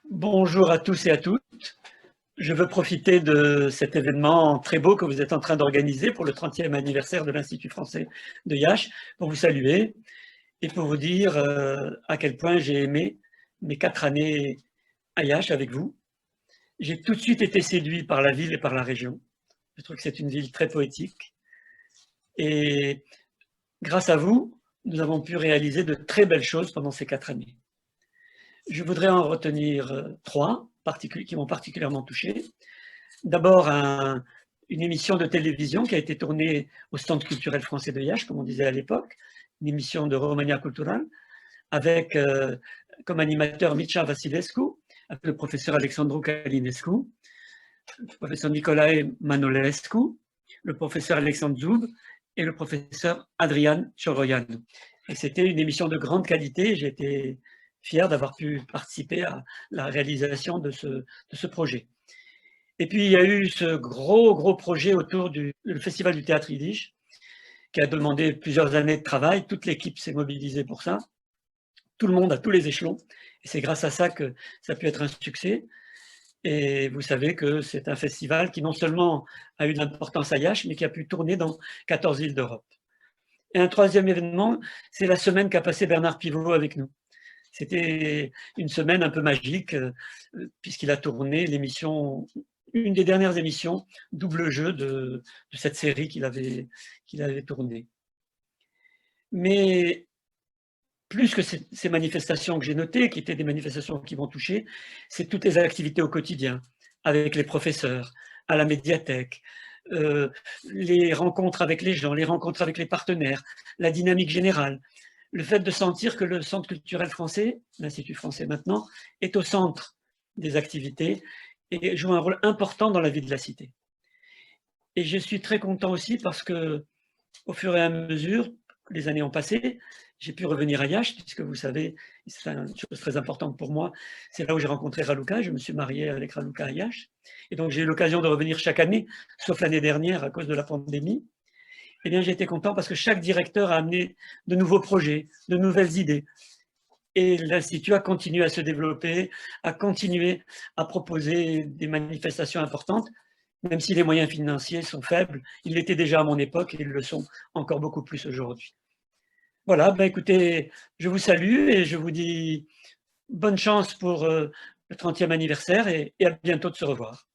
Bonjour à tous et à toutes. Je veux profiter de cet événement très beau que vous êtes en train d'organiser pour le 30e anniversaire de l'Institut français de Yach, pour vous saluer et pour vous dire à quel point j'ai aimé mes 4 années à Yach avec vous. J'ai tout de suite été séduit par la ville et par la région. Je trouve que c'est une ville très poétique. Et grâce à vous, nous avons pu réaliser de très belles choses pendant ces 4 années. Je voudrais en retenir 3 qui m'ont particulièrement touché. D'abord, une émission de télévision qui a été tournée au Centre culturel français de Iași, comme on disait à l'époque, une émission de Romania Cultural, avec comme animateur Mircea Vasilescu, avec le professeur Alexandru Calinescu, le professeur Nicolae Manolescu, le professeur Alexandre Zoub et le professeur Adrian Cioroian. Et c'était une émission de grande qualité. J'ai été fier d'avoir pu participer à la réalisation de ce projet. Et puis, il y a eu ce gros projet autour du Festival du théâtre yiddish, qui a demandé plusieurs années de travail. Toute l'équipe s'est mobilisée pour ça. Tout le monde, à tous les échelons. Et c'est grâce à ça que ça a pu être un succès. Et vous savez que c'est un festival qui non seulement a eu de l'importance à Iași, mais qui a pu tourner dans 14 villes d'Europe. Et un troisième événement, c'est la semaine qu'a passé Bernard Pivot avec nous. C'était une semaine un peu magique, puisqu'il a tourné l'émission, une des dernières émissions double jeu de cette série qu'il avait tournée. Mais plus que ces manifestations que j'ai notées, qui étaient des manifestations qui m'ont touché, c'est toutes les activités au quotidien, avec les professeurs, à la médiathèque, les rencontres avec les gens, les rencontres avec les partenaires, la dynamique générale. Le fait de sentir que le Centre culturel français, l'Institut français maintenant, est au centre des activités et joue un rôle important dans la vie de la cité. Et je suis très content aussi parce que, au fur et à mesure, les années ont passé, j'ai pu revenir à Iași, puisque vous savez, c'est une chose très importante pour moi, c'est là où j'ai rencontré Raluca, je me suis marié avec Raluca à Iași, et donc j'ai eu l'occasion de revenir chaque année, sauf l'année dernière à cause de la pandémie. Eh bien, j'ai été content parce que chaque directeur a amené de nouveaux projets, de nouvelles idées. Et l'Institut a continué à se développer, a continué à proposer des manifestations importantes, même si les moyens financiers sont faibles. Ils l'étaient déjà à mon époque et ils le sont encore beaucoup plus aujourd'hui. Voilà, ben écoutez, je vous salue et je vous dis bonne chance pour le 30e anniversaire et à bientôt de se revoir.